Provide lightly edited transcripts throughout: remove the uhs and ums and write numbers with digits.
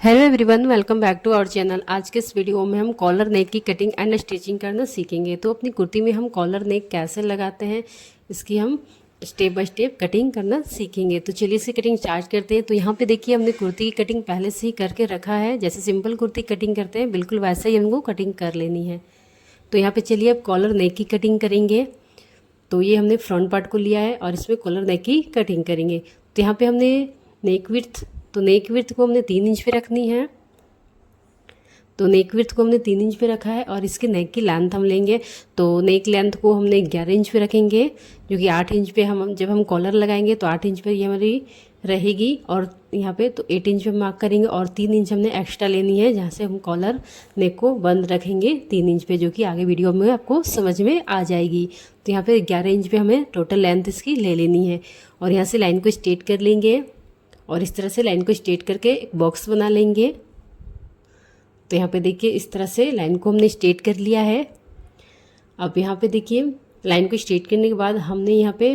Hello everyone, welcome back to our channel. आज के इस वीडियो में हम कॉलर नेक की कटिंग एंड स्टिचिंग करना सीखेंगे। तो अपनी कुर्ती में हम कॉलर नेक कैसे लगाते हैं, इसकी हम स्टेप बाय स्टेप कटिंग करना सीखेंगे। तो चलिए इसकी कटिंग स्टार्ट करते हैं। तो यहाँ पे देखिए हमने कुर्ती की कटिंग पहले से ही करके रखा है। जैसे सिंपल कुर्ती कटिंग करते हैं बिल्कुल वैसे ही हमको कटिंग कर लेनी है। तो यहाँ पर चलिए अब कॉलर नेक की कटिंग करेंगे। तो ये हमने फ्रंट पार्ट को लिया है और इसमें कॉलर नेक की कटिंग करेंगे। तो यहाँ पे हमने नेक विड्थ को हमने 3 इंच पे रखनी है। तो नेक विड्थ को हमने 3 इंच पे रखा है और इसके नेक की लेंथ हम लेंगे। तो नेक लेंथ को हमने 11 इंच पे रखेंगे, जो कि 8 इंच पे हम जब हम कॉलर लगाएंगे तो 8 इंच पे ये हमारी रहेगी। और यहाँ पे तो 8 इंच पे मार्क करेंगे और 3 इंच हमने एक्स्ट्रा लेनी है, जहाँ से हम कॉलर नेक को बंद रखेंगे 3 इंच पे, जो कि आगे वीडियो में आपको समझ में आ जाएगी। तो यहाँ पे 11 इंच पे हमें टोटल लेंथ इसकी ले लेनी है। और यहाँ से लाइन को स्ट्रेट कर लेंगे और इस तरह से लाइन को स्ट्रेट करके एक बॉक्स बना लेंगे। तो यहाँ पे देखिए इस तरह से लाइन को हमने स्ट्रेट कर लिया है। अब यहाँ पे देखिए लाइन को स्ट्रेट करने के बाद हमने यहाँ पे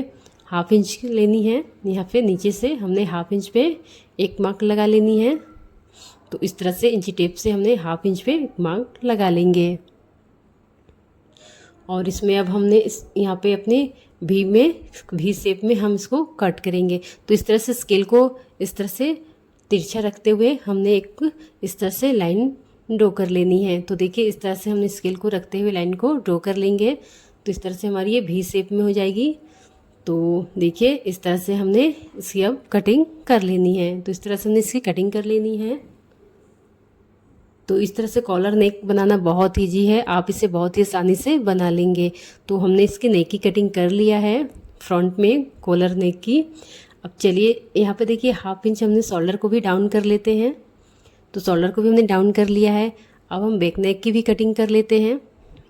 हाफ इंच लेनी है। यहाँ पे नीचे से हमने हाफ इंच पे एक मार्क लगा लेनी है। तो इस तरह से इंची टेप से हमने हाफ इंच पे एक मार्क लगा लेंगे। और इसमें अब हमने यहाँ पे अपने वी शेप में हम इसको कट करेंगे। तो इस तरह से स्केल को इस तरह से तिरछा रखते हुए हमने एक इस तरह से लाइन ड्रॉ कर लेनी है। तो देखिए इस तरह से हमने स्केल को रखते हुए लाइन को ड्रॉ कर लेंगे। तो इस तरह से हमारी ये वी शेप में हो जाएगी। तो देखिए इस तरह से हमने इसकी अब कटिंग कर लेनी है। तो इस तरह से हमने इसकी कटिंग कर लेनी है। तो इस तरह से कॉलर नेक बनाना बहुत ईजी है, आप इसे बहुत ही आसानी से बना लेंगे। तो हमने इसकी नेक की कटिंग कर लिया है फ्रंट में कॉलर नेक की। अब चलिए यहाँ पे देखिए हाफ इंच हमने शोल्डर को भी डाउन कर लेते हैं। तो शोल्डर को भी हमने डाउन कर लिया है। अब हम बैक नेक की भी कटिंग कर लेते हैं,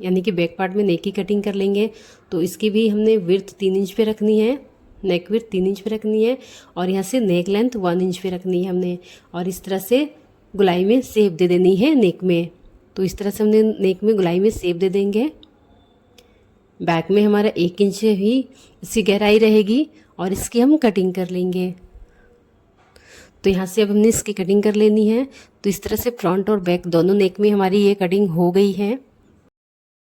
यानी कि बैक पार्ट में नेक की कटिंग कर लेंगे। तो इसकी भी हमने विड्थ 3 इंच पे रखनी है, नेक विड्थ 3 इंच पे रखनी है और यहाँ से नेक लेंथ 1 इंच पे रखनी है हमने। और इस तरह से गुलाई में शेप दे देनी है नेक में। तो इस तरह से हमने नेक में गुलाई में शेप दे देंगे। बैक में हमारा 1 इंच ही इसकी गहराई रहेगी और इसकी हम कटिंग कर लेंगे। तो यहाँ से अब हमने इसकी कटिंग कर लेनी है। तो इस तरह से फ्रंट और बैक दोनों नेक में हमारी ये कटिंग हो गई है।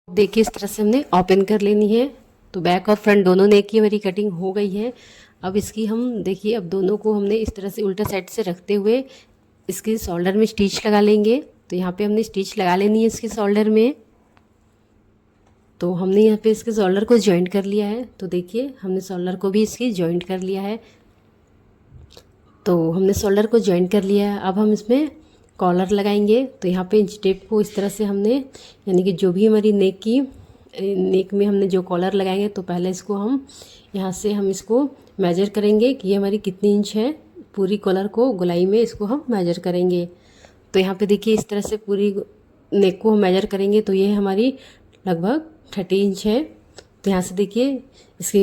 देखिए इस तरह से हमने ओपन कर लेनी है। तो बैक और फ्रंट दोनों नेक की हमारी कटिंग हो गई है। अब इसकी हम देखिए अब दोनों को हमने इस तरह से उल्टा साइड से रखते हुए इसके शोल्डर में स्टिच लगा लेंगे। तो यहाँ पे हमने स्टिच लगा लेनी है इसके शोल्डर में। तो हमने यहाँ पे इसके शोल्डर को जॉइंट कर लिया है। तो देखिए हमने शोल्डर को भी इसकी जॉइंट कर लिया है। तो हमने शोल्डर को जॉइंट कर लिया है। अब हम इसमें कॉलर लगाएंगे। तो यहाँ पे इंच टेप को इस तरह से हमने, यानी कि जो भी हमारी नेक में हमने जो कॉलर लगाएंगे, तो पहले इसको हम यहाँ से हम इसको मेजर करेंगे कि ये हमारी कितनी इंच है। पूरी कॉलर को गोलाई में इसको हम मेजर करेंगे। तो यहाँ पे देखिए इस तरह से पूरी नेक को हम मेजर करेंगे। तो ये हमारी लगभग 30 इंच है। तो यहाँ से देखिए इसकी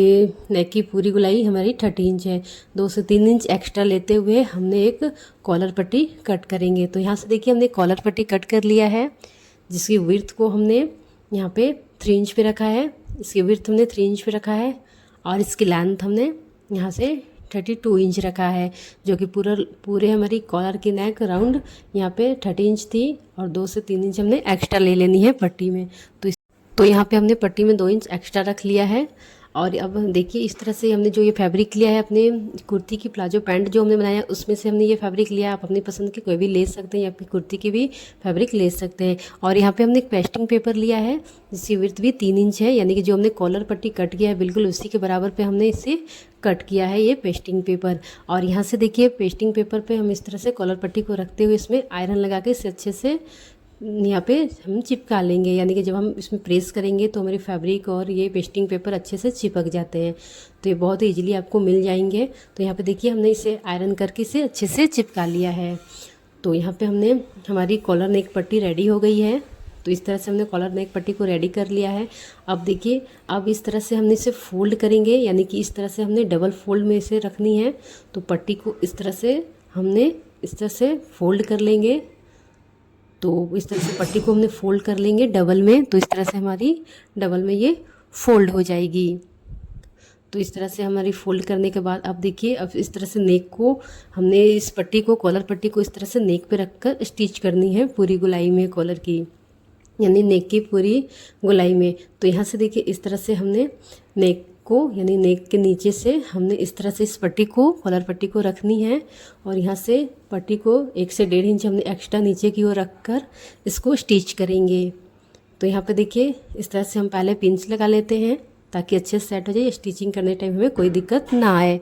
नेक की पूरी गुलाई हमारी 30 इंच है। 2 से 3 इंच एक्स्ट्रा लेते हुए हमने एक कॉलर पट्टी कट करेंगे। तो यहाँ से देखिए हमने कॉलर पट्टी कट कर लिया है, जिसकी विड्थ को हमने यहाँ पे 3 इंच पे रखा है। इसकी विड्थ हमने 3 इंच पे रखा है और इसकी लेंथ हमने यहाँ से 32 इंच रखा है, जो कि पूरे हमारी कॉलर की नेक राउंड यहाँ पे 30 इंच थी और 2 से 3 इंच हमने एक्स्ट्रा ले लेनी है पट्टी में। तो यहाँ पे हमने पट्टी में 2 इंच एक्स्ट्रा रख लिया है। और अब देखिए इस तरह से हमने जो ये फैब्रिक लिया है अपने कुर्ती की प्लाजो पैंट जो हमने बनाया, उसमें से हमने ये फैब्रिक लिया। आप अपनी पसंद की कोई भी ले सकते हैं या फिर कुर्ती की भी फैब्रिक ले सकते हैं। और यहाँ पे हमने एक पेस्टिंग पेपर लिया है जिसकी विड्थ भी 3 इंच है, यानी कि जो हमने कॉलर पट्टी कट किया है बिल्कुल उसी के बराबर पे हमने इसे कट किया है ये पेस्टिंग पेपर। और यहाँ से देखिए पेस्टिंग पेपर पे हम इस तरह से कॉलर पट्टी को रखते हुए इसमें आयरन लगा के इसे अच्छे से यहाँ पे हम चिपका लेंगे, यानी कि जब हम इसमें प्रेस करेंगे तो हमारी फैब्रिक और ये पेस्टिंग पेपर अच्छे से चिपक जाते हैं। तो ये बहुत इजीली आपको मिल जाएंगे। तो यहाँ पे देखिए हमने इसे आयरन करके इसे अच्छे से चिपका लिया है। तो यहाँ पे हमने हमारी कॉलर नेक पट्टी रेडी हो गई है। तो इस तरह से हमने कॉलर नेक पट्टी को रेडी कर लिया है। अब देखिए अब इस तरह से हमने इसे फोल्ड करेंगे, यानी कि इस तरह से हमने डबल फोल्ड में इसे रखनी है। तो पट्टी को इस तरह से हमने इस तरह से फोल्ड कर लेंगे। तो इस तरह से पट्टी को हमने फोल्ड कर लेंगे डबल में। तो इस तरह से हमारी डबल में ये फोल्ड हो जाएगी। तो इस तरह से हमारी फोल्ड करने के बाद अब देखिए, अब इस तरह से नेक को हमने इस पट्टी को, कॉलर पट्टी को इस तरह से नेक पे रखकर स्टिच करनी है पूरी गोलाई में कॉलर की, यानी नेक की पूरी गोलाई में। तो यहाँ से देखिए इस तरह से हमने नेक को, यानी नेक के नीचे से हमने इस तरह से इस पट्टी को, कॉलर पट्टी को रखनी है और यहाँ से पट्टी को 1 से 1.5 इंच हमने एक्स्ट्रा नीचे की ओर रखकर इसको स्टिच करेंगे। तो यहाँ पे देखिए इस तरह से हम पहले पिंच लगा लेते हैं ताकि अच्छे से सेट हो जाए, स्टिचिंग करने टाइम हमें कोई दिक्कत ना आए।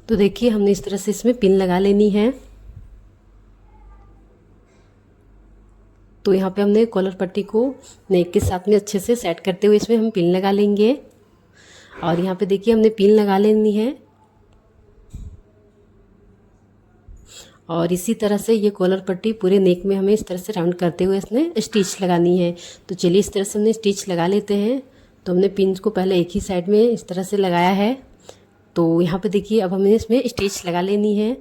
तो देखिए हमने इस तरह से इसमें पिन लगा लेनी है। तो यहाँ पे हमने कॉलर पट्टी को नेक के साथ में अच्छे से सेट करते हुए इसमें हम पिन लगा लेंगे और यहाँ पे देखिए हमने पिन लगा लेनी है और इसी तरह से ये कॉलर पट्टी पूरे नेक में हमें इस तरह से राउंड करते हुए इसमें स्टिच लगानी है। तो चलिए इस तरह से हमने स्टिच लगा लेते हैं। तो हमने पिन को पहले एक ही साइड में इस तरह से लगाया है। तो यहाँ पे देखिए अब हमें इसमें स्टिच लगा लेनी है।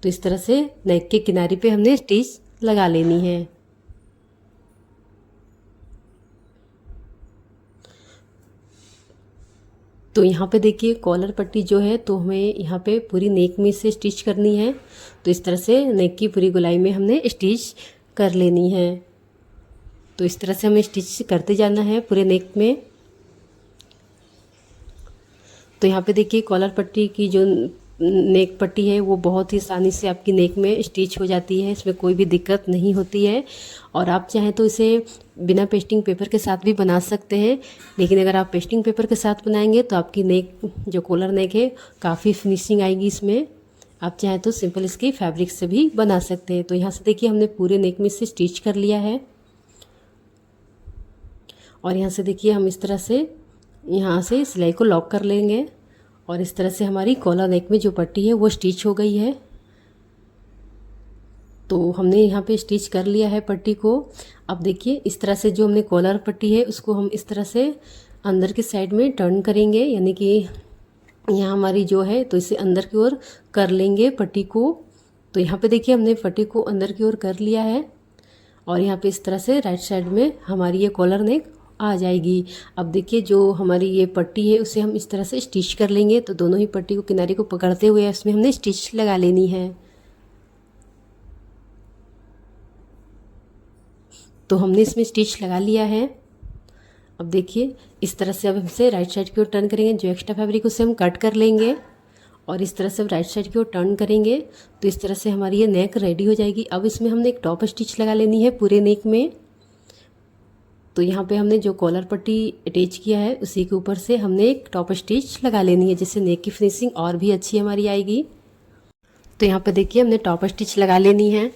तो इस तरह से नेक के किनारे पे हमने स्टिच लगा लेनी है। तो यहाँ पे देखिए कॉलर पट्टी जो है तो हमें यहाँ पे पूरी नेक में से स्टिच करनी है। तो इस तरह से नेक की पूरी गोलाई में हमने स्टिच कर लेनी है। तो इस तरह से हमें स्टिच करते जाना है पूरे नेक में। तो यहाँ पे देखिए कॉलर पट्टी की जो नेक पट्टी है वो बहुत ही आसानी से आपकी नेक में स्टिच हो जाती है, इसमें कोई भी दिक्कत नहीं होती है। और आप चाहें तो इसे बिना पेस्टिंग पेपर के साथ भी बना सकते हैं, लेकिन अगर आप पेस्टिंग पेपर के साथ बनाएंगे तो आपकी नेक जो कॉलर नेक है काफ़ी फिनिशिंग आएगी इसमें। आप चाहें तो सिंपल इसकी फैब्रिक से भी बना सकते हैं। तो यहाँ से देखिए हमने पूरे नेक में से स्टिच कर लिया है और यहाँ से देखिए हम इस तरह से यहाँ से सिलाई को लॉक कर लेंगे और इस तरह से हमारी कॉलर नेक में जो पट्टी है वो स्टिच हो गई है। तो हमने यहाँ पे स्टिच कर लिया है पट्टी को। अब देखिए इस तरह से जो हमने कॉलर पट्टी है उसको हम इस तरह से अंदर की साइड में टर्न करेंगे, यानी कि यहाँ हमारी जो है तो इसे अंदर की ओर कर लेंगे पट्टी को। तो यहाँ पे देखिए हमने पट्टी को अंदर की ओर कर लिया है और यहाँ पे इस तरह से राइट साइड में हमारी ये कॉलर नेक आ जाएगी। अब देखिए जो हमारी ये पट्टी है उसे हम इस तरह से स्टिच कर लेंगे। तो दोनों ही पट्टी को किनारे को पकड़ते हुए इसमें हमने स्टिच लगा लेनी है। तो हमने इसमें स्टिच लगा लिया है। अब देखिए इस तरह से अब हम इसे राइट साइड की ओर टर्न करेंगे, जो एक्स्ट्रा फैब्रिक उसे हम कट कर लेंगे और इस तरह से राइट साइड की ओर टर्न करेंगे। तो इस तरह से हमारी ये नेक रेडी हो जाएगी। अब इसमें हमने एक टॉप स्टिच लगा लेनी है पूरे नेक में। तो यहाँ पे हमने जो कॉलर पट्टी अटैच किया है उसी के ऊपर से हमने एक टॉप स्टिच लगा लेनी है, जिससे नेक की फिनिशिंग और भी अच्छी हमारी आएगी। तो यहाँ पे देखिए हमने टॉप स्टिच लगा लेनी है।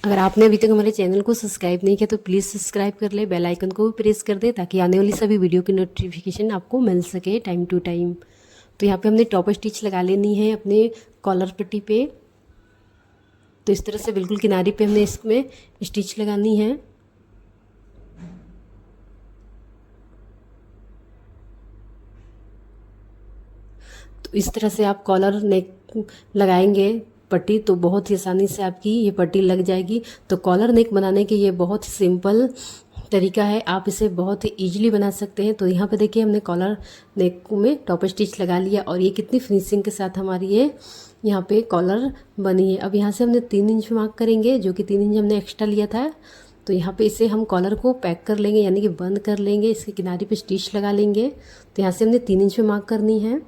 अगर आपने अभी तक हमारे चैनल को सब्सक्राइब नहीं किया तो प्लीज़ सब्सक्राइब कर ले, बेल आइकन को भी प्रेस कर दे ताकि आने वाली सभी वीडियो की नोटिफिकेशन आपको मिल सके टाइम टू टाइम। तो यहाँ पे हमने टॉप स्टिच लगा लेनी है अपने कॉलर पट्टी पे। तो इस तरह से बिल्कुल किनारे पे हमने इसमें स्टिच लगानी है। तो इस तरह से आप कॉलर नेक लगाएंगे पट्टी तो बहुत ही आसानी से आपकी ये पट्टी लग जाएगी। तो कॉलर नेक बनाने के ये बहुत ही सिंपल तरीका है, आप इसे बहुत ही ईजिली बना सकते हैं। तो यहाँ पे देखिए हमने कॉलर नेक में टॉप स्टिच लगा लिया और ये कितनी फिनिशिंग के साथ हमारी ये यहाँ पे कॉलर बनी है। अब यहाँ से हमने 3 इंच मार्क करेंगे, जो कि 3 इंच हमने एक्स्ट्रा लिया था। तो यहाँ पे इसे हम कॉलर को पैक कर लेंगे, यानी कि बंद कर लेंगे, इसके किनारे पे स्टिच लगा लेंगे। तो यहाँ से हमने 3 इंच में मार्क करनी है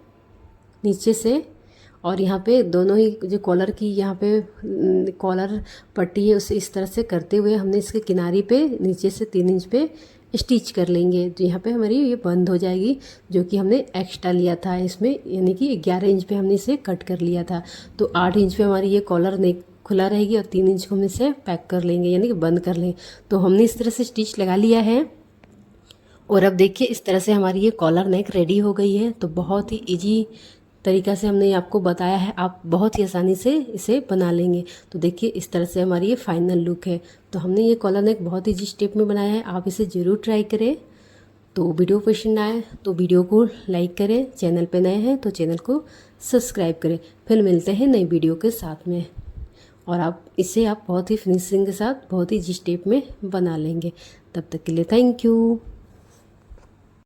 नीचे से, और यहाँ पे दोनों ही जो कॉलर की यहाँ पे कॉलर पट्टी है उसे इस तरह से करते हुए हमने इसके किनारे पे नीचे से 3 इंच पे स्टिच कर लेंगे। तो यहाँ पे हमारी ये बंद हो जाएगी, जो कि हमने एक्स्ट्रा लिया था इसमें, यानी कि 11 इंच पे हमने इसे कट कर लिया था। तो 8 इंच पे हमारी ये कॉलर नेक खुला रहेगी और 3 इंच को हम इसे पैक कर लेंगे, यानी कि बंद कर लेंगे। तो हमने इस तरह से स्टिच लगा लिया है और अब देखिए इस तरह से हमारी ये कॉलर नेक रेडी हो गई है। तो बहुत ही ईजी तरीका से हमने आपको बताया है, आप बहुत ही आसानी से इसे बना लेंगे। तो देखिए इस तरह से हमारी ये फाइनल लुक है। तो हमने ये कॉलर नेक बहुत ईजी स्टेप में बनाया है, आप इसे ज़रूर ट्राई करें। तो वीडियो पसंद आए तो वीडियो को लाइक करें, चैनल पे नए हैं तो चैनल को सब्सक्राइब करें। फिर मिलते हैं नई वीडियो के साथ में, और आप इसे बहुत ही फिनिशिंग के साथ बहुत ही ईजी स्टेप में बना लेंगे। तब तक के लिए थैंक यू।